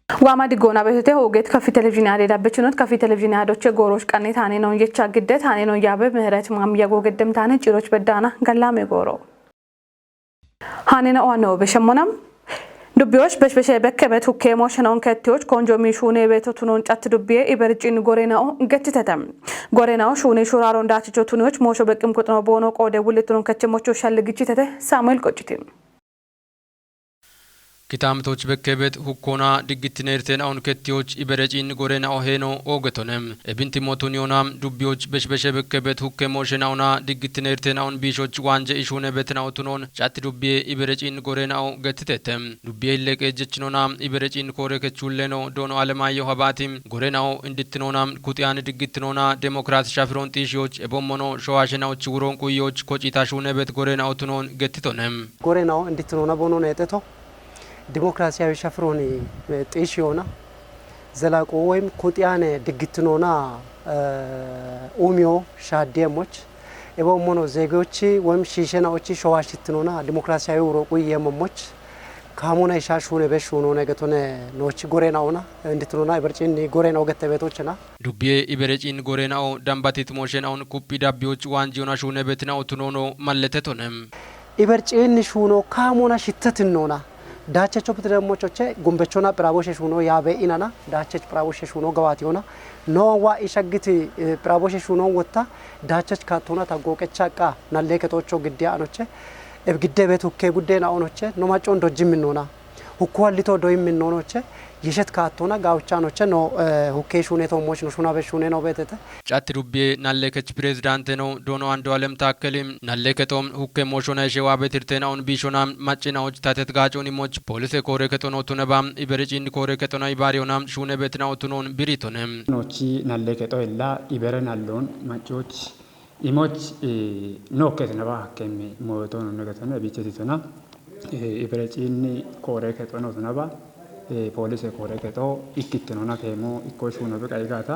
ዋማዲ ጎና በህቴ ሆጌት ከፊ ቴሌቪዥን ያደዳበችኖት ከፊ ቴሌቪዥን ያዶች ጎሮሽ ቀኔ ታኔ ነው የቻ ግደት ታኔ ነው ያበ ምህረት ማም ያጎገደም ታኔ ጭሮች በዳና ገላሜ ጎሮ ሃኔና ኦኖ በሸሞናም ዱቢዎች በሽበሸ በከበት ሁኬ ሞሽናውን ከቲዎች ኮንጆ ሚሹኔ ቤቶቱን ጫት ዱቢዬ ኢበርጪን ጎሬናው ገትተተም ጎሬናው ሹኔ ሹራሮ እንዳትቾቱኖች ሞሾ በቅም ቁጥኖ ቦኖ ቆደ ውልቱን ከቸሞቾ ሸልግጭተተ ሳሙኤል ቆጭቲም ኪታምቶች በከበት ሁኮና ድግትነርተን አሁን ከቲዎች ኢበረጪን ጎሬና ኦሄኖ ኦገቶነም እብንቲ ሞቶኒዮናም ዱቢዎች በሽበሸ በከበት ሁከ ሞሽናውና ድግትነርተን አሁን ቢሾች ዋንጀ ኢሹነ በትናውቱኖን ጫት ዱቢ ኢበረጪን ጎሬናው ገትተተም ዱቢ ለቀጀችኖና ኢበረጪን ኮረከቹለኖ ዶኖ አለማየሁ ሀባቲም ጎሬናው እንድትኖናም ኩቲያን ድግትኖና ዴሞክራሲ ሻፍሮን ጢሾች እቦሞኖ ሸዋሽናዎች ውሮን ኩዮች ኮጪታሹነ በት ጎሬናው ቱኖን ገትቶነም ጎሬናው እንድትኖና ቦኖ ነጠቶ ዲሞክራሲያዊ ሸፍሮን ጤሽዮና ዘላቆ ወይም ኮቲያነ ድግትኖና ኡሚዮ ሻዴሞች እቦሞኖ ዜጎች ወይም ሺሸናዎች ሸዋሽትኖና ዲሞክራሲያዊ ወሮቁ የመሞች ካሙና ይሻሹነ በሹኖ ነገቶነ ኖች ጎሬናውና እንድትኖና ኢበርጪን ጎሬናው ገተበቶችና ዱቢ ኢበረጪን ጎሬናው ዳምባቲት ሞሽናውን ኩፒ ዳቢዎች ዋንጂዮና ሹነ በትናው ቱኖኖ ማለተቶነም ኢበርጪን ሹኖ ካሙና ሽተትኖና ዳቸቾ ብትደሞቾቼ ጉምበቾና ፕራቦሼ ሹኖ ያበ ኢናና ዳቸች ፕራቦሼ ሹኖ ገዋቲዮና ኖዋ ኢሸግቲ ፕራቦሼ ሹኖ ወታ ዳቸች ካቶና ታጎቀቻቃ ናለከቶቾ ግዲያ አኖቼ እብግደ ቤት ሁኬ ጉዴና አኖቼ ኖማጮ እንደጅምኖና ሁኳሊቶ ዶይምኖኖቼ ይሸት ካቶና ጋውቻኖቼ ኖ ሁኬ ሹኔቶ ሞች ነው ሹና በሹኔ ነው በተተ ጫት ዱቤ ናለከች ፕሬዝዳንት ነው ዶኖ አንዱ ዓለም ታከለም ናለከቶም ሁኬ ሞሾና ሸዋ በትርተናውን ቢሾናም ማጭናዎች ታተት ጋጮኒ ሞች ፖሊስ ኮረከቶኖ ቱነባም ኢበረጪን ኮረከቶና ይባሪዮናም ሹነ በትናው ቱኖን ብሪቶነም ኖቺ ናለከቶ ኢላ ኢበረን አሎን ማጮች ኢሞች ኖከት ነባ ከመ ሞቶን ነገተነ ቢቸቲቶና ኢበረጪን ኮረከቶኖ ቱነባ ፖሊስ ኮረከቶ ኢክትኖና ከሞ ኢኮሹኖ በቃይጋታ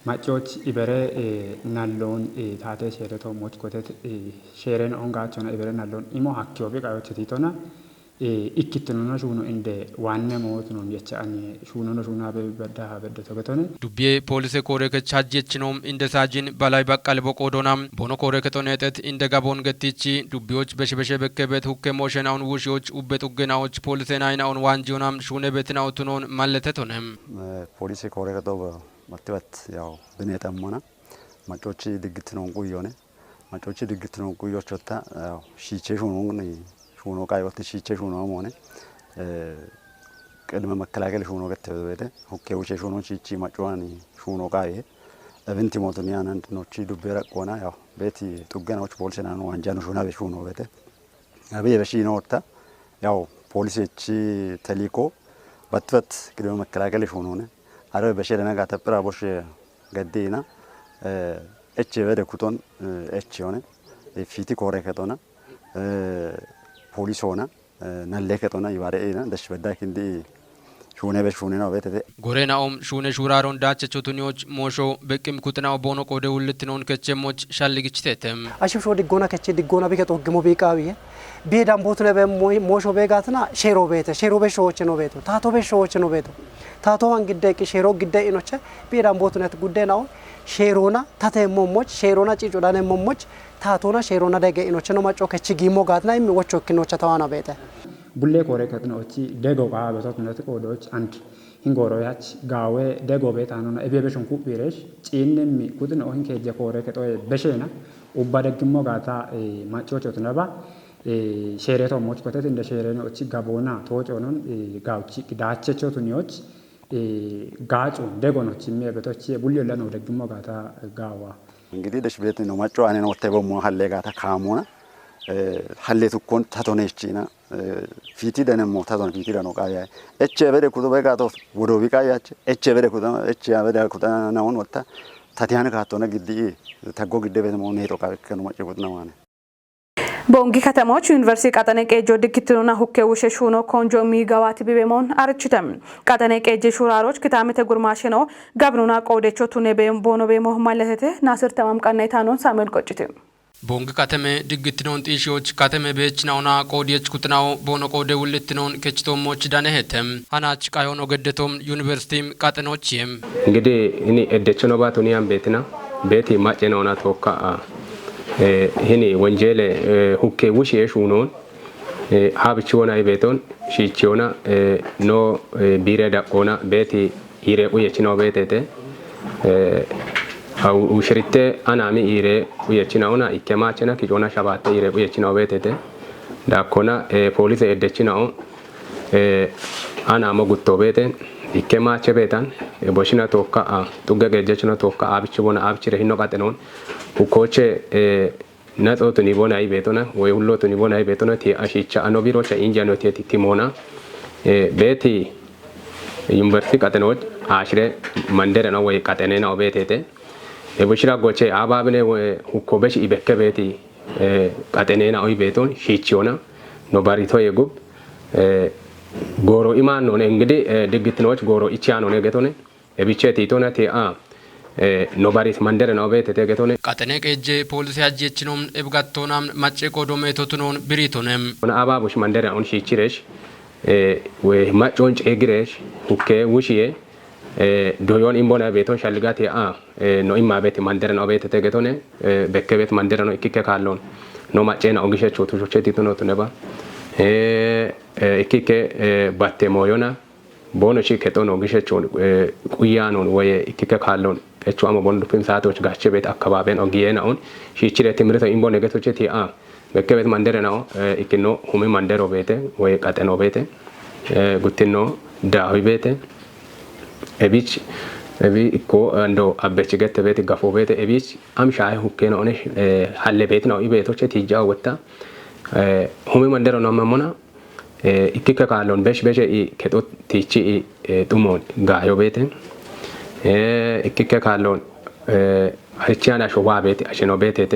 ማጮች ኢበረ ናሎን ታቴ ሸረቶ ሞች ኮተት ሸረን ኦንጋቾና ኢበረ ናሎን ኢሞ ሀኪዮ በቃዮች ቲቶና ኢክትኖና ሹኖ እንደ ዋነ ሞት ነው የቻኒ ሹኖ ሹና በበዳ በደቶ ገቶነ ዱቢ ፖሊስ ኮረከች ሀጀችኖም እንደ ሳጂን በላይ በቃል በቆዶናም ቦኖ ኮረከቶ ነጠት እንደ ጋቦን ገቲቺ ዱቢዎች በሽበሸ በከበት ሁከ ሞሽናውን ውሽዎች ኡበት ኡገናዎች ፖሊስና አይናውን ዋንጂዮናም ሹነ በትናው ቱኖን ማለተቶነም ፖሊስ ኮረከቶ መጥበት ያው ብኔጠሞና ማጮች ድግት ነው ቁዮነ ማጮች ድግት ነው ቁዮች ወጣ ያው ሺቼ ሹኖ ቃይወት ሺቼ ሹኖ ሆነ ቅድመ መከላከል ሹኖ ገተበደ ሁኬው ሹኖ ሺቺ ማጮዋን ሹኖ ቃይ እብንቲ ሞቶኒያን አንድኖች ዱቤራ ቆና ያው ቤቲ ጡገናዎች ፖሊስና ነው አንጃኑ ሹና በሹኖ በተ አበየ በሺኖ ወጣ ያው ፖሊሶች ተሊኮ በትበት ቅድመ መከላከል ሹኖ ነው አረ በሸለና ጋተፕራ ቦሽ ገዴና እቺ ወደ ኩቶን እቺ ሆነ ፊቲ ኮረከቶና ፖሊስ ሆና ናለከቶና ይባረኤና ደሽ በዳክ እንዲ ሹኔ በሹኔ ነው በተተ ጎሬናውም ሹኔ ሹራሮን ዳቸቾቱኒዎች ሞሾ በቅም ኩትናው ቦኖ ቆደ ውልትኖን ከቸሞች ሻልግጭተተም አሽፍሾ ድጎና ከቸ ድጎና ቢከቶ ግሞ ቢቃዊየ ቤዳም ቦትነ በሞሾ ቤጋትና ሼሮ በሾዎች ነው ቤቱ ታቶ በሾዎች ነው ቤቱ ታቶ አንግደቂ ሼሮ ግደይ ኖቸ ቤዳም ቦትነት ጉደናው ሼሮና ታተሞሞች ሼሮና ጪጮዳነ ሞሞች ታቶና ሼሮና ደገ ኖቸ ነው ማጮ ከቺ ጊሞ ጋትና የሚወቾ ክኖቸ ተዋና ቤተ ቡሌ ኮረከትኖቺ ደጎ ጋ በቶትነት ቆዶች አንድ hingooroyaach gaawee degoo beetaanona ebeebeshon kuphiresh ciinnimmi kutin ohin keejje koreketoe besheena ubba deggimmo gaata maccoocotinaba sheereto moch kotet inde sheereno ochi gaboona tooconon gaawchi daachechotuniyoch ጋጩ ደጎኖች የሚበቶች ቡልዮላ ነው ደግሞ ጋታ ጋዋ እንግዲህ ደሽ ቤት ነው ማጫው አኔ ነው ተበሞ ሀሌ ጋታ ካሞና ሀሌቱ ኮን ታቶነችና ፊቲ ደነሞ ታቶነ ፊቲ ደኖ ቃያ እቼ በደ ኩቶ በጋቶ ወዶ ቢቃያች እቼ በደ ኩቶ እቼ በደ ኩቶ ናውን ወጣ ታቲያን ካቶነ ግዲ ተጎ ግደ ቤት ነው ኔቶ ካከኑ ማጨቁት ነው ማለት ቦንጊ ከተማዎች ዩኒቨርሲቲ ቃጠነ ቀጆ ድክትኑና ሁከው ሸሹኖ ኮንጆ ሚጋዋት ቢበሞን አርችተም ቃጠነ ቀጀ ሹራሮች ከታመተ ጉርማሽ ነው ጋብኑና ቆደቾ ቱኔ በየም ቦኖ በየሞ ማለተተ ናስር ተማም ቀናይታኖን ሳሙኤል ቆጭት ቦንግ ካተመ ድግትኖን ጢሺዎች ካተመ በችናውና ቆዲየች ኩትናው ቦኖ ቆደ ውልትኖን ከችቶሞች ዳነሄተም አናች ቃዮኖ ገደቶም ዩኒቨርሲቲም ቃጠኖችም እንግዲህ እኔ እደችኖ ባቱኒያም ቤትና ቤቲ ማጨናውና ተወካ ይሄኔ ወንጀል ሁኬ ውሽ የሹኖን ሀብቺውና ይቤቶን ሺቺውና ኖ ቢረዳ ቆና ቤቲ ይሬቁ የችናው ቤቴቴ አው ውሽሪቴ አናሚ ይሬ የችናውና ይከማቸና ኪጆና ሻባቴ ይሬቁ የችናው ቤቴቴ ዳኮና ፖሊስ እደችናው አናሞ ጉቶ ቤቴ ይከማቸ ቤታን ቦሽና ተወካ ጡገገጀችና ተወካ አብቺውና አብቺሬ ሂኖ ቃጠኖን ሁኮቼ ነጦቱ ኒቦና ይቤቶና ወይ ሁሎቱ ኒቦና ይቤቶና ቲ አሺቻ አኖ ቢሮቻ ኢንጃኖ ቲ ቲሞና ቤቲ ዩኒቨርሲቲ ቃጠኖች አሽሬ መንደረ ነው ወይ ቃጠኔ ነው ቤቴቴ የቡሽራ ጎቼ አባብኔ ሁኮበሽ ይበከ ቤቲ ቃጠኔ ነው ይቤቶን ሺቺዮና ኖባሪቶ የጉብ ጎሮ ኢማን ነው እንግዲህ ድግትኖች ጎሮ ኢቻ ነው ነገቶነ የቢቼ ቲቶና ቲ ኖባሪት መንደረ ነው ቤቴቴ ገቶነ ቃጠኔ ቀጄ ፖሊስ ያጀችኖም እብጋቶናም ማጨ ቆዶሜቶቱኖን ብሪቶነም አባቡሽ መንደረ አሁን ሺቺሬሽ ወይ ማጮን ጨግሬሽ ሁኬ ውሽዬ ዶዮን ኢምቦና ቤቶን ሻልጋት ኖ ኢማ ቤት መንደረ ነው ቤት ተገቶነ በከቤት መንደረ ነው ኢኪከ ካሎን ኖ ማጨና ኦግሸቾ ቱጆቼ ቲቱኖ ተነባ ኢኪከ ባቴ ሞዮና ቦኖቺ ከቶኖ ኦግሸቾ ቁያኖ ወይ ኢኪከ ካሎን እቹ አሞ ቦንዱ ፕሪንሳቶች ጋቸ ቤት አካባቢን ኦጊየናውን ሺቺሬ ትምርቶ ኢምቦና ገቶቼ ቲ በከቤት መንደረ ነው ኢኪኖ ሁሚ መንደሮ ቤት ወይ ቃጠኖ ቤት ጉቲኖ ዳዊ ቤት ኤቢች ኤቢ እኮ እንዶ አበች ገተ ቤት ጋፎ ቤት ኤቢች አምሻይ ሁኬ ነው ኦኔ ሐለ ቤት ነው ኢቤቶች ቲጃው ወጣ ሁሚ መንደሮ ነው መሞና ኢኪከ ካሎን በሽ ከቶ ቲቺ ጡሞን ጋዮ ቤት ኢኪከ ካሎን አርቺያና ሾዋ ቤት አሽኖ ቤቴቴ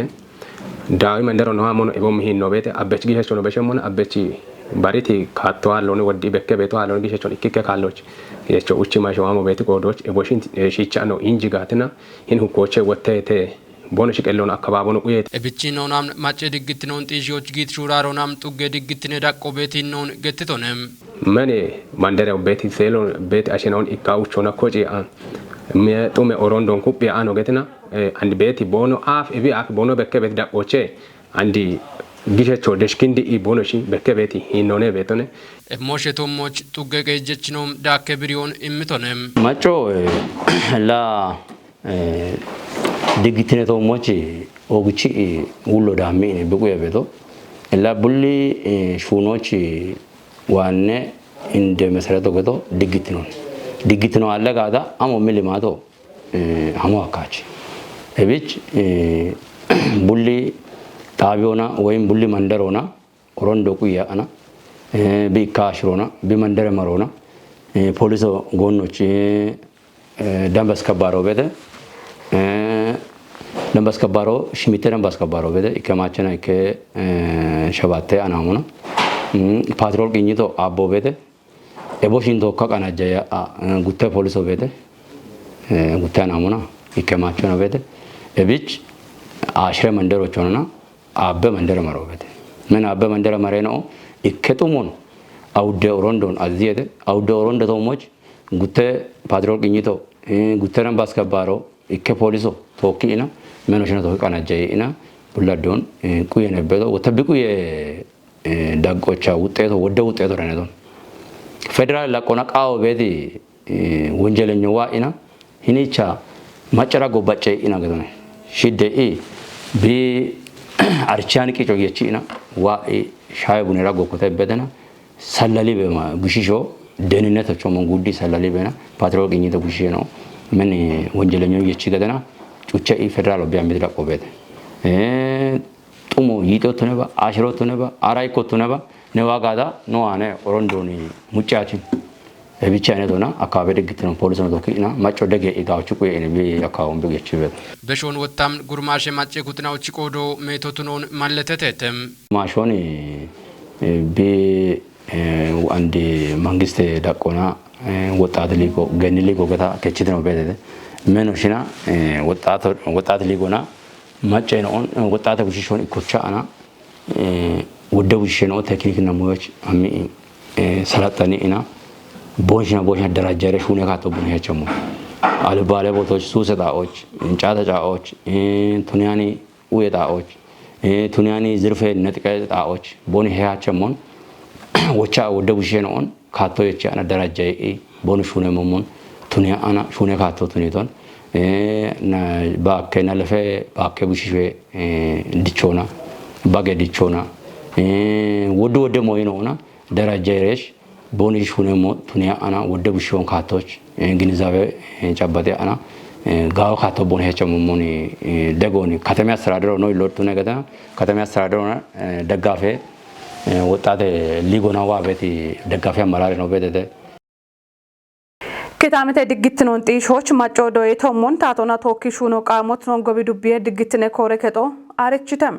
ዳዊ መንደሮ ነው አሞno ኢቦም ሂን ነው ቤት አበች ጊሸቾ ነው በሸሞና አበች ባሪቲ ካቷሎኒ ወዲ በከ ቤቷ አሎኒ ጊሸቾ ኢኪከ ካሎች የቾ ኡቺ ማሾዋሞ ቤት ቆዶች ኤቦሽን ሺቻ ነው ኢንጂጋትና ሂን ሁኮቼ ወተቴ ቦነሽ ቀሎን አካባቢው ነው ቁየት እብቺኖናም ማጨ ድግትኖን ጢሺዎች ጊት ሹራሮናም ጡገ ድግትነ ዳቆ ቤቲኖን ገትቶነም ማኔ መንደረው ቤት ሴሎ ቤት አሽናውን ኢካውቾና ኮጪ ጡሜ ኦሮንዶን ኩጵ አኖ ገትና አንድ ቤት ቦኖ አፍ እቢ አፍ ቦኖ በከቤት ዳቆቼ አንዲ ጊሸቾ ደሽኪንዲ ቦኖሺ በከቤት ሂኖኔ ቤቶኔ ሞሸቶሞች ጡገገ ጀችኖም ዳከ ብሪዮን ኢምቶነም ማጮ ላ ድግትነ ቶሞች ኦግቺ ውሎ ዳሜ በቁ የቤቶ ላ ቡሊ ሹኖች ዋነ እንደ መሰረቶ ገቶ ድግትኖ አለጋዳ አሞ ሚሊማቶ አሞ አካች እቢች ቡሊ ጣቢዮና ወይም ቡሊ መንደሮና ሮንዶ ቁያና ቢካሽሮና ቢመንደረ መሮና ፖሊሶ ጎኖች ደንበስ ከባሮ ቤተ ደንበስ ከባሮ ሽሚቴ ደንበስ ከባሮ ቤተ ኢከማቸና ኢከ ሸባቴ አናሙና ፓትሮል ቅኝቶ አቦ ቤተ ኤቦሽንቶ ከቀናጀያ ጉቴ ፖሊሶ ቤተ ጉቴ አናሙና ኢከማቸና ቤተ እቢች አሽረ መንደሮች ሆነና አበ መንደረ መሮ ቤተ ምን አበ መንደረ መሬ ነው ኢከቱሞን አውደ ኦሮንዶን አዚየተ አውደ ኦሮንዶ ቶሞች ጉቴ ፓትሮል ቅኝቶ ጉቴ ደንበስ ከባሮ ኢከ ፖሊሶ ቶኪና መኖሽና ቶኪ ቀናጀይና ቡላዶን ቁየ ነበዶ ወተብቁ የዳቆቻ ውጤቶ ወደ ውጤቶ ረነዶን ፌደራል ላቆና ቃው ቤቲ ወንጀለኛው ዋኢና ሂኒቻ ማጨራ ጎባጨ ኢና ገዶነ ሽደኢ ቢ አርቻን ቂጮ የቺና ዋኢ ሻይ ቡኔራ ጎኮተ በደና ሰላሊ በማ ጉሽሾ ደህንነታቸው መንጉዲ ሰላሊ በና ፓትሮል ቅኝተ ጉሽ ነው ምን ወንጀለኛው የቺ ገደና ጩቻ ፌደራል ቢያ ምድራ ቆቤት ጡሞ ይጦት ነባ አሽሮት ነባ አራይኮት ነባ ነዋጋዳ ነዋነ ኦሮንዶኒ ሙጫችን ብቻ አይነቶና አካባቢ ደግት ነው ፖሊስ ነው ቶኪና ማጮ ደገ ኢጋዎቹ ቆይ ቢ አካባቢውን በገችበት በሾን ወጣም ጉርማሽ ማጨ ኩትናዎች ቆዶ ሜቶቱኖን ማለተተተም ማሾን ቢ አንድ መንግስት ዳቆና ወጣት ሊጎ ገኒ ሊጎ ገታ ከችት ነው በደደ ምንሽና ወጣት ሊጎና ማጨ ነው ወጣተ ቡሽሾን ኢኮቻና ወደ ቡሽሾን ቴክኒክና ሙያዎች አሚ ሰላጣኔና ቦሽና ደረጃዎች ሁኔ ካቶ ቡኔቸሙ አልባለ ቦታዎች ሱሰጣዎች እንጫጫዎች ቱኒያኒ ወጣዎች ቱኒያኒ ዝርፈ ነጥቀጣዎች ቦኒ ሄያቸሙን ወቻ ወደ ቡሽሾን ካቶ የቻና ደረጃዬ ቦኑ ሹኔ መሙን ቱኒያ አና ሹኔ ካቶ ቱኒቶን na bakke na lefe bakke bushishwe dichona bage dichona wode moyino na darajeresh boni shune mo tunya ana wode bushon khatoch ginizabe chabate ana gaw khato bon hecha moni degoni katame asradro no lotu ne gada katame asradro na degafe wotate ligona wa beti degafe marare no bedede كتامته دقيتنون تيشوش ماچو دوي تومون تاتونا توكي شونو قاموت نون غبي دوبيه دقيتنه كوركتو አርችተም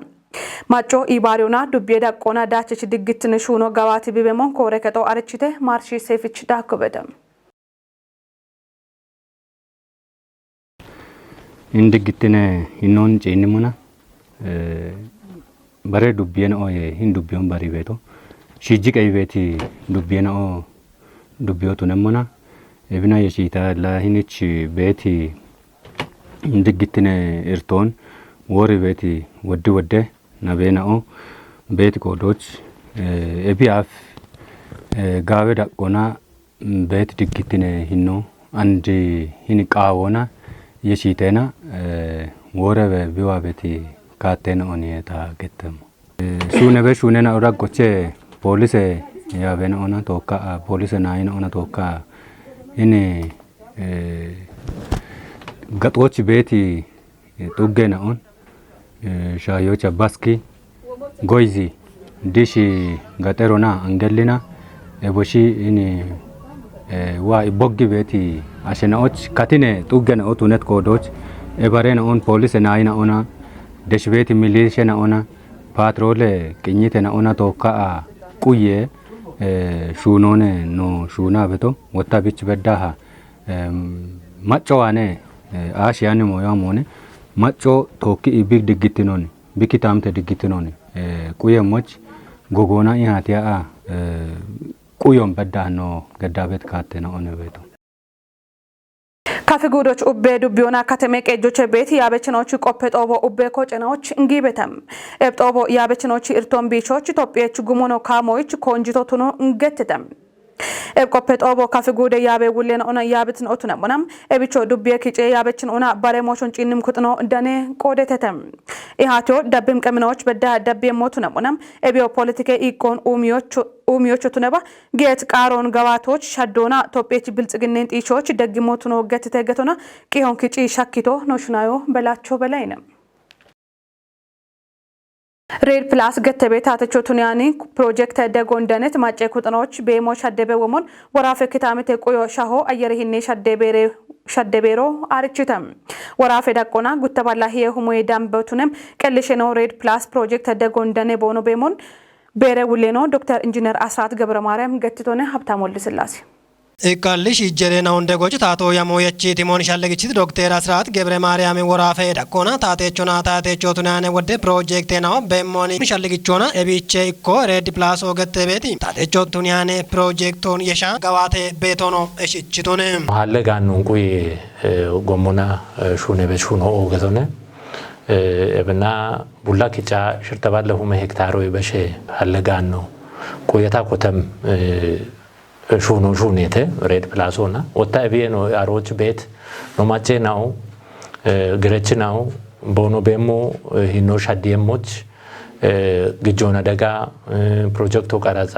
ማጮ ኢባሪዮና ዱብዬ ዳቆና ዳቸች ድግትነ ሹኖ ጋዋቲ ቢበሞን ኮረከቶ አርችተ ማርሺ ሴፍች ዳከበደም እንድግትነ ኢኖን ጨንሙና በረ ዱብዬን ኦ ሂንዱብዮን ባሪ ቤቶ ሽጂ ቀይ ቤቲ ዱብዬን ኦ ዱብዮቱ ነሙና ebina yeshita la hinich beti indigitine irton wori beti wodde nabena o beti kodoch ebiaf gawe da kona beti digitine hinno andi hini qawona yeshitena wore biwa beti katena onieta getem shune na ora goche police ya bena ona toka police na ina ona toka ini gatwoch beti tugena on shayocha baski goizi dishi gaterona angelina eboshi ini wa iboggi beti ashena och katine tugena otunet kodoch ebarena on police na ina ona desh beti militia na ona patrole kinyite na ona toka kuye shunone no shuna beto wata bich bedaha machoane ashiane moyamone macho toki ibig digitinoni bikitamte digitinoni kuye moch gogona ihatia kuyom bedah no gadabet katena one beto ካፊጉዶች ኡቤ ዱቢዮና ከተሜ ቀጆች ቤት ያበችኖች ቆペጦቦ ኡቤ ኮጨናዎች እንጊበተም ኤብጦቦ ያበችኖች ኢርቶን ቢቾች ኢትዮጵያች ጉሞኖ ካሞች ኮንጂቶቱኖ እንገተተም ኤብቆペጦቦ ካፊጉደ ያበ ውሌና ኦና ያብትን ኦቱነሞናም ኤቢቾ ዱቢየ ኪጬ ያበችን ኦና ባሬሞቾን ጪንም ኩጥኖ እንደኔ ቆደተተም ኢሃቶ ደብም ቀምናዎች በዳ ደብየ ሞቱነሞናም ኤቢዮ ፖለቲካ ኢኮን ኡሚዮቹ ቱነባ ጌት ቃሮን ገባቶች ሻዶና ኢትዮጵያች ብልጽግናን ጢቾች ደግሞቱኖ ገተተገቶና ቂሆን ኪጪ ሻኪቶ ኖሽናዮ በላቸው በላይነም ሬድ ፕላስ ገተቤት አተቾቱኒያኒ ፕሮጀክት ደጎንደነት ማጨ ኩጥኖች በሞሽ አደበ ወሞን ወራፈ ከታመተ ቆዮ ሻሆ አየረሂኔ ሸደቤሮ አርችተም ወራፈ ዳቆና ጉተባላ ሄ ሁሞ ዳምበቱንም ቀልሽኖ ሬድ ፕላስ ፕሮጀክት ደጎንደነ ቦኖ በሞን ቤረ ውሌኖ ዶክተር ኢንጂነር አስራት ገብረ ማርያም ገትቶነ ሀብታም ወልድ ስላሴ እቃልሽ ይጀሬና ወንደጎች ታቶ ያሞየቺ ቲሞን ሻለግቺት ዶክተር አስራት ገብረ ማርያም ወራፈ ዳቆና ታቴቾቱናነ ወደ ፕሮጀክት ነው በሞኒ ሻለግቾና እቢቼ ኢኮ ሬድ ፕላስ ወገተቤቲ ታቴቾቱናነ ፕሮጀክቶን የሻ ገዋቴ ቤቶኖ እሽቺቶነ ማለጋኑ ቁይ ጎሞና ሹነ በሹኖ ወገቶነ እብና ቡላ ኪጫ ሽርተባለሁ ሄክታሮ ይበሽ አለጋኑ ቆየታ ኮተም ሹኔተ ሬድ ፕላሶና ወታ ቢየኖ አሮች ቤት ኖማቼ ናው ግረች ናው ቦኖ ቤሞ ሂኖ ሻዲየሞች ግጆና ደጋ ፕሮጀክቱ ቀራጻ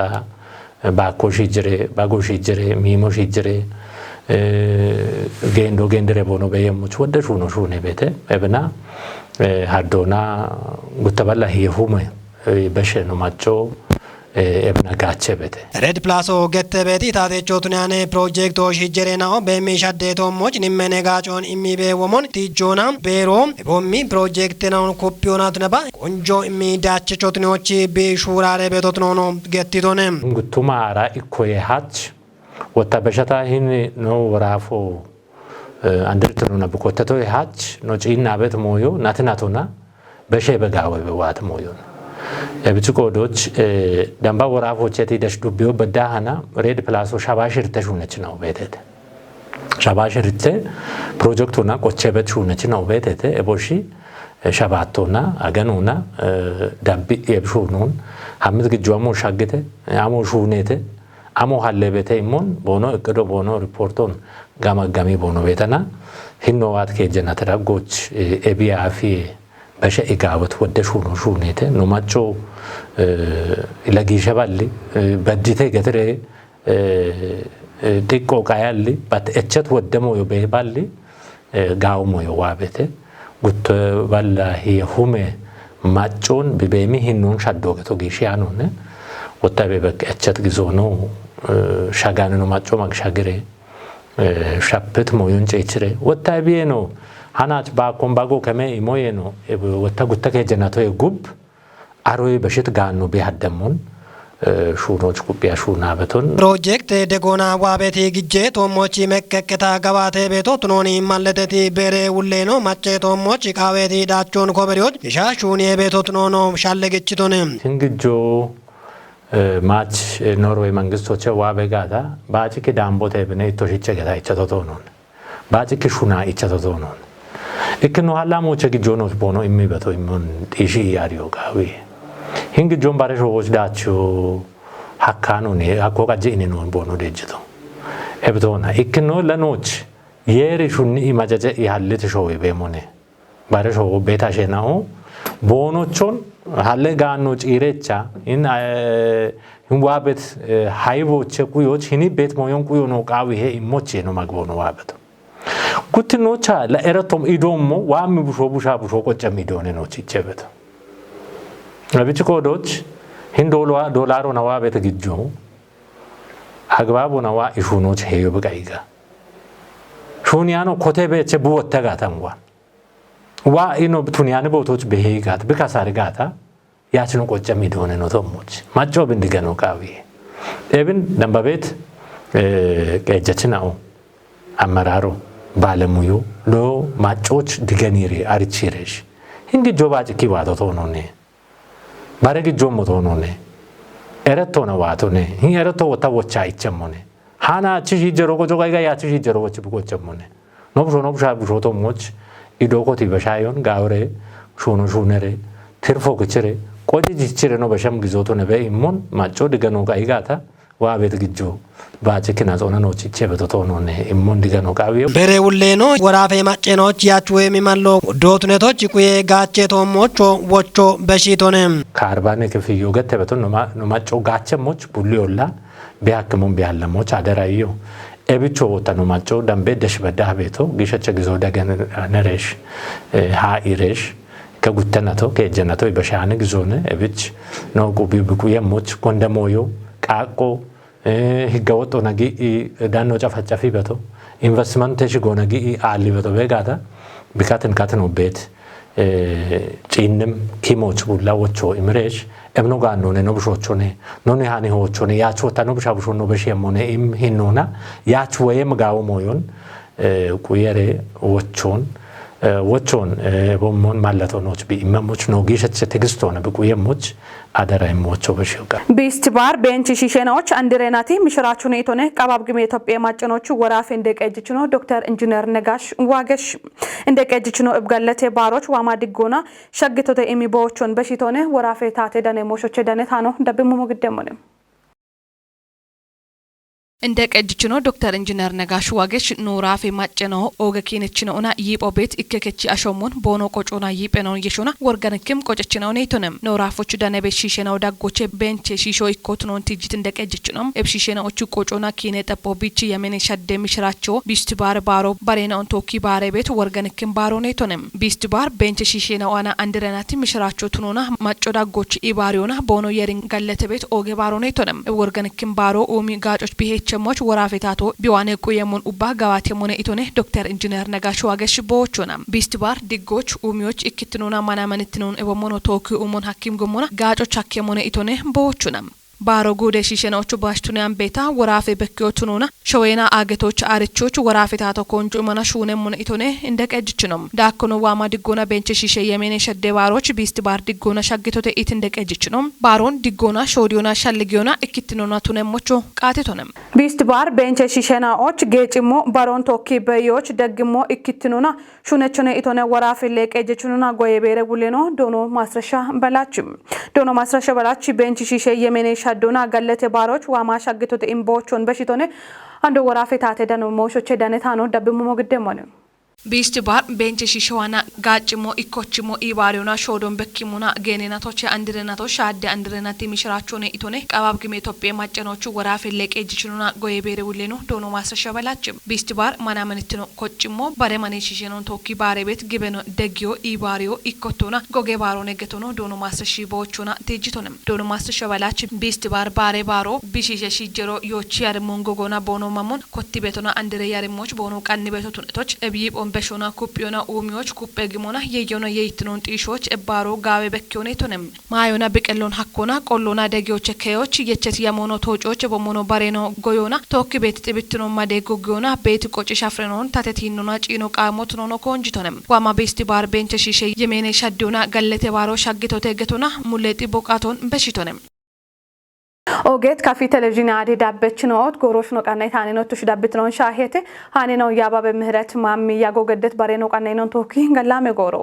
ባጎሺ ጅሬ ሚሞሺ ጅሬ ጌንድሬ ቦኖ በየሞች ወደ ሹኔ ቤተ እብና ሃዶና ጉተባላ ሂሁመ በሸ ኖማቾ ebna gachebete red plaso gettebeti tatechotunyane projecto shijerenao bemishaddeto moch nimmene gachon immibe womon tijona bero bommi project naon kopionat neba konjo immi dachechotunyochi be shurare betotnono gettitone gutuma ara ikoye hach wata beshata hin no rafo andertno na bukoteto hach no china bet moyo natnatona በሸ በጋው በዋት ሞዮን የብትቆዶች ደንባ ወራፎቼቲ ደሽ ዱቢዮ በዳሃና ሬድ ፕላሶ ሻባሽር ተሹነች ነው ቤተት ሻባሽርቴ ፕሮጀክቱና ቆቼበት ሹነች ነው ቤተት እቦሺ ሻባቶና አገኑና ዳቢ የብሹኑን ሐምድ ግጆሞ ሻገተ አሞ ሹኔተ አሞ ሐለበተ ኢሞን ቦኖ እቅዶ ቦኖ ሪፖርቶን ጋማጋሚ ቦኖ ቤተና ሂኖዋት ከጀና ተዳጎች ኤቢአፊ በሸ ኢጋወት ወደሹ ነው ሹኔተ ኖማቾ ለጊሸባሊ በዲቴ ገትሬ ዲቆ ቃያሊ ባት እቸት ወደሞ ይባሊ ጋውሞ ይዋበተ ጉት ባላ ሂሁሜ ማጮን በቤሚ ሂኖን ሻዶገቶ ጊሽያኖነ ወጣቤ በቃ እቸት ግዞ ነው ሻጋን ነው ማጮ ማግሻገሬ ሻፕት ሞዮን ጨይችሬ ወጣቤ ነው ሃናት ባኮምባጎ ከመ ኢሞዬ ነው ወጣ ጉት ከጀናቶ ይጉብ አሮይ በሽት ጋኑ ቢያደሙን ሹኖች ኩቢያ ሹና በቶን ፕሮጀክት ደጎና ዋቤቴ ግጄ ቶሞቺ መከከታ ገባቴ ቤቶ ትኖኒ ማለተቲ በሬ ውሌ ነው ማጨ ቶሞቺ ቃቤቲ ዳቾን ኮበሪዎች ይሻሹን የቤቶ ትኖኖ ሻለገችቶን እንግጆ ማች ኖርዌይ መንግስቶች ዋቤጋታ ባጭኪ ዳምቦቴ በኔ ቶሽቸ ገታ ይቸቶቶ ነው ባጭኪ ሹና ይቸቶቶ ነው እክኖ ሐላሞቸ ግጆኖች ቦኖ የሚበቶ ይምን ጢሺ ያሪዮ ጋዊ hingi jombare shoboch dacho hakkano ne akokaje ineno bono dejeto ebtona ikno lanoch yeri shunni imajaje ihalle showe bemone bare show beta shenao bonochon halle gaano cirecha in wabet hayboche kuyoch hini bet moyon kuyo no qawi he imoche no magbono wabeto kutinocha la eratom idommo wami busho busha busho qocham idone no chichebeto ለብትቆዶች ሂንዶሏ ዶላሩ ነዋ በተግጆ አግባቡ ነዋ ኢሹኖች ሄዮ በቃይጋ ሹኒያኖ ኮቴቤቸ ቡወተጋታንዋ ዋ ኢኖ ብቱኒያን ቦቶች በሄጋት በካሳርጋታ ያችኑ ቆጨም ይዶነ ነው ተሞች ማጮ ብንድገኖ ቃዊ ኤብን ደምባቤት ቀጀችናው አመራሩ ባለሙዩ ሎ ማጮች ድገኒሪ አርቺሬሽ እንግ ጆባጭ ኪዋቶ ቶኖኔ ባረግ ጆሞ ቶኖኔ ኤረቶ ነው ዋቶኔ ይሄ ኤረቶ ወጣወቻ አይቸሞኔ ሃና ቺጂ ጀሮ ቆጆ ጋይጋ ያ ቺጂ ጀሮ ወጭ ብቆጨሞኔ ኖብሾ ብሾቶሞች ኢዶኮቲ በሻዮን ጋውሬ ሹኑ ሹነሬ ትርፎ ግችሬ ቆጂ ጅችሬ ነው በሸም ግዞቶ ነበ ኢሞን ማጮ ድገኖ ጋይጋታ ዋቤት ግጆ ባጭኪና ጾነ ነው ቺቼ በቶቶኖኔ ኢሞን ድገኖ ቃዊው በሬ ውሌ ነው ወራፌ ማጨኖች ያቹ የሚማሎ ዶትነቶች ኩዬ ጋቼ ቶሞቾ ወቾ በሺቶኔም ካርባኔ ከፍዮ ገተ በቶን ነው ማጮ ጋቸሞች ቡሊዮላ ቢያክሙን ቢያለሞች አደራዩ ኤብቾ ወጣ ነው ማጮ ደምቤ ደሽ በዳ ቤቶ ግሸቸ ግዞ ደገን ነሬሽ ሃኢሬሽ ከጉተናቶ ከጀናቶ በሻነ ግዞነ ኤብች ነው ጉቢ ብቁየሞች ኮንደሞዮ ቃቆ ህገወጥ ነጊ ዳኖ ጫፋጫፊ በቶ ኢንቨስትመንት ተሽጎ ነጊ አሊ በቶ በጋታ ቢካትን ካተን ቤት ጪንም ኪሞች ቡላዎቹ ኢምሬሽ እብኖ ጋኖ ነው ብሾቾኔ ኖኔ ሃኔ ሆቾኔ ያቹ ወታ ነው ብሻብሾ ነው በሽየሞኔ ኢም ሂኖና ያቹ ወየም ጋው ሞዮን ቁየሬ ወቾን ቦሞን ማለቶ ኖች ቢመሞች ነው ጊሸት ተግስቶነ በቁየሞች አደራይሞቾ በሽውጋ ቢስት ባር ቤንች ሺሸናዎች አንድሬናቲ ምሽራቹ ነቶነ ቀባብግሜ ኢትዮጵያ ማጨኖቹ ወራፌ እንደቀጅችኖ ዶክተር ኢንጂነር ነጋሽ ዋገሽ እንደቀጅችኖ እብጋለቴ ባሮች ዋማዲጎና ሸግቶተ ኢሚቦቾን በሽቶነ ወራፌ ታቴ ደኔ ሞሾቸ ደኔ ታኖ ደብሙ ሞግደሞነ እንደ ቀጅችኖ ዶክተር ኢንጂነር ነጋሽ ዋገሽ ኑራፌ ማጨነው ኦገኪነችነውና ይጶቤት እከከቺ አሾሞን ቦኖ ቆጮና ይጴነው የሾና ወርጋንክም ቆጨችነው ነይቶንም ኑራፎቹ ዳነቤ ሺሸናው ዳጎቼ ቤንች ሺሾ ኢኮትኖን ትጅት እንደ ቀጅችኖም እብሺሸናዎቹ ቆጮና ኪኔ ጠጶቢቺ የመኔ ሸደ ምሽራቸው ቢስት ባር ባሮ ባሬናውን ቶኪ ባሬ ቤት ወርጋንክም ባሮ ነይቶንም ቢስት ባር ቤንች ሺሸናዋና አንድረናቲ ምሽራቸው ትኖና ማጮ ዳጎች ኢባሪዮና ቦኖ የሪን ጋለተ ቤት ኦጌ ባሮ ነይቶንም ወርጋንክም ባሮ ኦሚ ጋጮች ቢሄ ቸሞች ወራፌታቶ ቢዋኔ ቁየሙን ኡባ ጋዋት የሞነ ኢቶኔ ዶክተር ኢንጂነር ነጋሽ ዋገሽ ቦቾና ቢስት ባር ዲጎች ኡሚዎች ኢክትኑና ማናመንትኑን እቦሞኖ ቶኪ ኡሞን ሐኪም ጎሞና ጋጮች ሐኪሞነ ኢቶኔ ቦቾና ባሮ ጉደ ሺሸናዎቹ ባሽቱኒያን ቤታ ወራፌ በኪዮቱኑና ሸወና አገቶች አርቾች ወራፌ ታቶ ኮንጆ ማና ሹነ ሙን ኢቶኔ እንደቀጅችንም ዳኮኑ ዋማ ዲጎና ቤንች ሺሸ የሜኔ ሸደ ባሮች ቢስት ባር ዲጎና ሻግቶተ ኢት እንደቀጅችንም ባሮን ዲጎና ሾዲዮና ሻልጊዮና እክትኖና ቱነሞቹ ቃቴቶንም ቢስት ባር ቤንች ሺሸናዎች ጌጭሞ ባሮን ቶኪ በዮች ደግሞ እክትኖና ሹነቸነ ኢቶኔ ወራፌ ለቀጅችኑና ጎየቤረ ጉሌኖ ዶኖ ማስረሻ በላችም ዶኖ ማስረሻ በላች ቤንች ሺሸ የሜኔ ሻዶና ገለቴ ባሮች ዋማ ሻግቶተ ኢምቦቾን በሽቶኔ አንዶ ወራፌ ታቴ ደኖ ሞሾቼ ደነታኖ ደብሞ ሞግደሞነ ቢስት ባር ቤንች ሺሸዋና ጋጭሞ ኢኮችሞ ኢባሪዮና ሾዶን በኪሙና ገኔናቶች አንድረናቶች ሻደ አንድረናት የሚሽራቾነ ኢቶኔ ቀባብ ግሜ ኢትዮጵያ ማጨኖቹ ወራፌ ለቀጅችኑና ጎየቤረ ውሌኖ ዶኖ ማስረሻ በላችም ቢስት ባር ማናመንትኖ ኮጭሞ ባረማኔ ሺሸኖን ቶኪ ባሬ ቤት ግበኖ ደጊዮ ኢባሪዮ ኢኮቶና ጎጌ ባሮ ነገቶኖ ዶኖ ማስረሺ ቦቾና ቴጅቶንም ዶኖ ማስረሻ በላች ቢስት ባር ባሬ ባሮ ቢሺሸ ሺጀሮ ዮቺ ያርሞን ጎጎና ቦኖ ማሞን ኮቲ ቤቶና አንድረ ያርሞች ቦኖ ቃኒ ቤቶቱን እቶች እብይብ በሾና ኩፒዮና ኡሚዎች ኩፔ ግሞና የዮና የይትኖን ጢሾች እባሮ ጋዌ በኪዮኔቶንም ማዮና በቀሎን ሐኮና ቆሎና ደጊዎች ከዮች የቸት የሞኖ ቶጮች በሞኖ ባሬኖ ጎዮና ቶክ ቤት ጥብትኖ ማዴጎ ጎዮና ቤት ቆጭ ሻፍረኖን ታተቲኖና ጪኖ ቃሞት ኖኖ ኮንጂቶንም ዋማ ቤስቲ ባር ቤንች ሺሸ የሜኔ ሻዶና ገለቴ ባሮ ሻግቶ ተገቶና ሙሌጢ ቦቃቶን በሽቶንም ኦጌት ካፊ ቴሌቪዥን አዲ ዳበችኖት ጎሮሽ ነው ቀናይ ታኔኖት ቱሽ ዳብትኖን ሻሄቴ ሃኔ ነው ያባበ ምህረት ማሚ ያጎገደት ባሬ ነው ቀናይ ነው ቶኪ ገላሜ ጎሮ